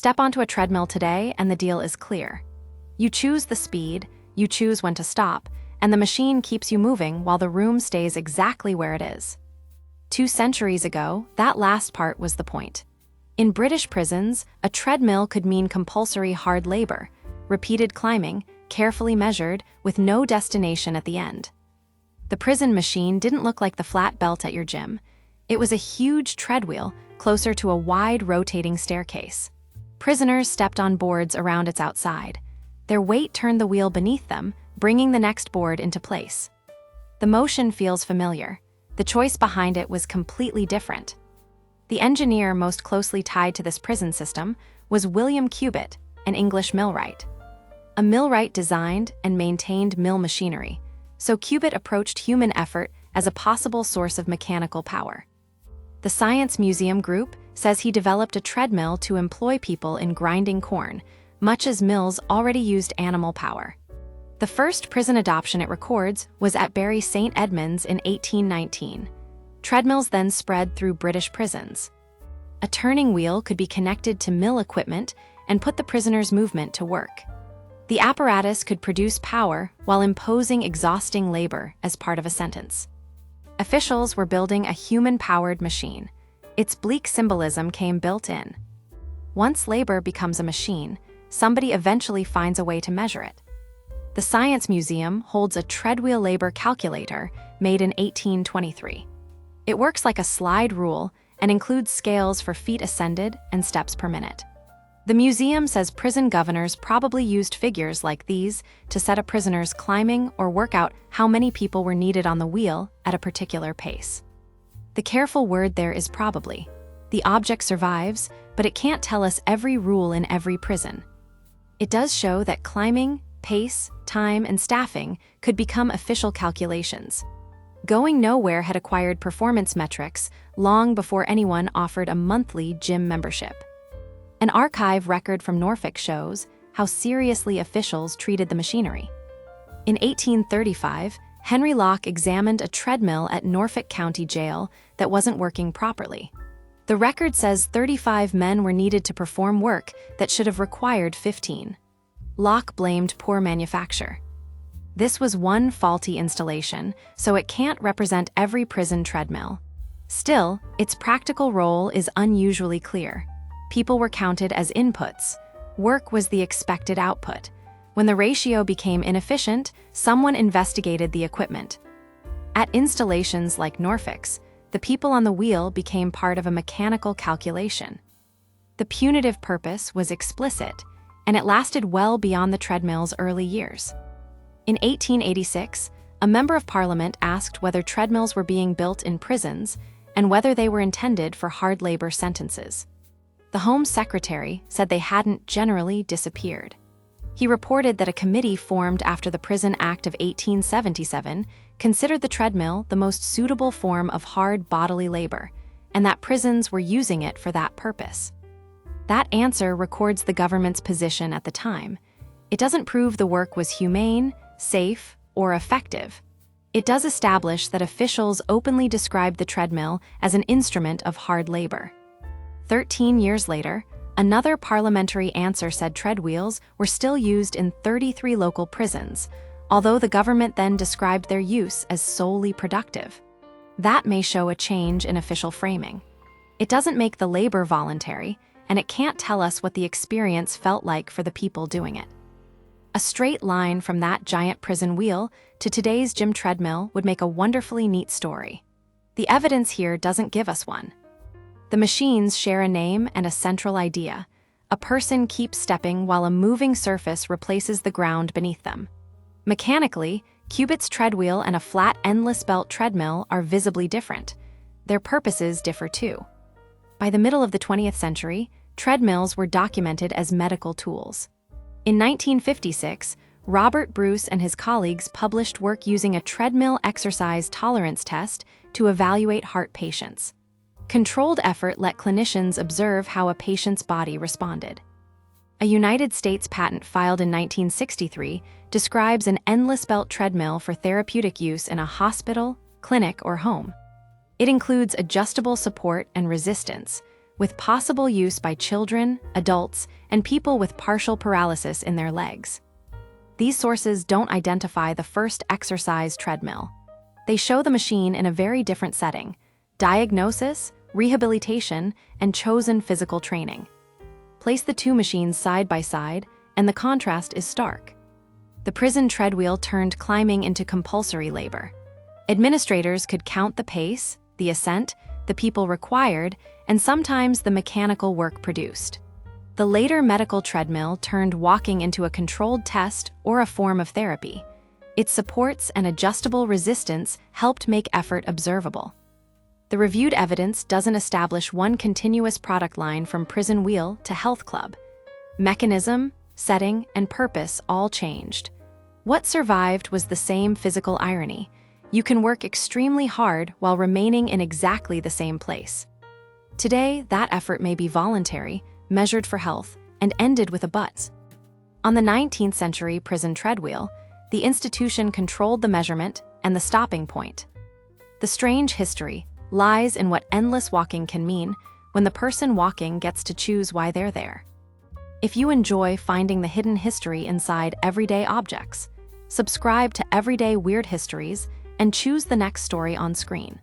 Step onto a treadmill today and the deal is clear. You choose the speed, you choose when to stop, and the machine keeps you moving while the room stays exactly where it is. 2 centuries ago, that last part was the point. In British prisons, a treadmill could mean compulsory hard labor, repeated climbing, carefully measured, with no destination at the end. The prison machine didn't look like the flat belt at your gym. It was a huge treadwheel, closer to a wide rotating staircase. Prisoners stepped on boards around its outside. Their weight turned the wheel beneath them, bringing the next board into place. The motion feels familiar. The choice behind it was completely different. The engineer most closely tied to this prison system was William Cubitt, an English millwright. A millwright designed and maintained mill machinery, so Cubitt approached human effort as a possible source of mechanical power. The Science Museum Group says he developed a treadmill to employ people in grinding corn, much as mills already used animal power. The first prison adoption it records was at Bury St. Edmunds in 1819. Treadmills then spread through British prisons. A turning wheel could be connected to mill equipment and put the prisoner's movement to work. The apparatus could produce power while imposing exhausting labor as part of a sentence. Officials were building a human-powered machine. Its bleak symbolism came built in. Once labor becomes a machine, somebody eventually finds a way to measure it. The Science Museum holds a treadwheel labor calculator made in 1823. It works like a slide rule and includes scales for feet ascended and steps per minute. The museum says prison governors probably used figures like these to set a prisoner's climbing or work out how many people were needed on the wheel at a particular pace. The careful word there is probably. The object survives, but it can't tell us every rule in every prison. It does show that climbing, pace, time, and staffing could become official calculations. Going Nowhere had acquired performance metrics long before anyone offered a monthly gym membership. An archive record from Norfolk shows how seriously officials treated the machinery. In 1835, Henry Locke examined a treadmill at Norfolk County Jail that wasn't working properly. The record says 35 men were needed to perform work that should have required 15. Locke blamed poor manufacture. This was one faulty installation, so it can't represent every prison treadmill. Still, its practical role is unusually clear. People were counted as inputs. Work was the expected output. When the ratio became inefficient, someone investigated the equipment. At installations like Norfolk's, the people on the wheel became part of a mechanical calculation. The punitive purpose was explicit, and it lasted well beyond the treadmill's early years. In 1886, a member of Parliament asked whether treadmills were being built in prisons and whether they were intended for hard labor sentences. The Home Secretary said they hadn't generally disappeared. He reported that a committee formed after the Prison Act of 1877 considered the treadmill the most suitable form of hard bodily labor, and that prisons were using it for that purpose. That answer records the government's position at the time. It doesn't prove the work was humane, safe, or effective. It does establish that officials openly described the treadmill as an instrument of hard labor. 13 years later, another parliamentary answer said treadwheels were still used in 33 local prisons, although the government then described their use as solely productive. That may show a change in official framing. It doesn't make the labor voluntary, and it can't tell us what the experience felt like for the people doing it. A straight line from that giant prison wheel to today's gym treadmill would make a wonderfully neat story. The evidence here doesn't give us one. The machines share a name and a central idea. A person keeps stepping while a moving surface replaces the ground beneath them. Mechanically, Cubitt's treadwheel and a flat endless belt treadmill are visibly different. Their purposes differ too. By the middle of the 20th century, treadmills were documented as medical tools. In 1956, Robert Bruce and his colleagues published work using a treadmill exercise tolerance test to evaluate heart patients. Controlled effort let clinicians observe how a patient's body responded. A United States patent filed in 1963 describes an endless belt treadmill for therapeutic use in a hospital, clinic, or home. It includes adjustable support and resistance, with possible use by children, adults, and people with partial paralysis in their legs. These sources don't identify the first exercise treadmill. They show the machine in a very different setting: diagnosis, rehabilitation, and chosen physical training. Place the two machines side by side, and the contrast is stark. The prison treadwheel turned climbing into compulsory labor. Administrators could count the pace, the ascent, the people required, and sometimes the mechanical work produced. The later medical treadmill turned walking into a controlled test or a form of therapy. Its supports and adjustable resistance helped make effort observable. The reviewed evidence doesn't establish one continuous product line from prison wheel to health club. Mechanism, setting, and purpose all changed. What survived was the same physical irony. You can work extremely hard while remaining in exactly the same place. Today, that effort may be voluntary, measured for health, and ended with a but. On the 19th century prison treadwheel, the institution controlled the measurement and the stopping point. The strange history lies in what endless walking can mean when the person walking gets to choose why they're there. If you enjoy finding the hidden history inside everyday objects, subscribe to Everyday Weird Histories and choose the next story on screen.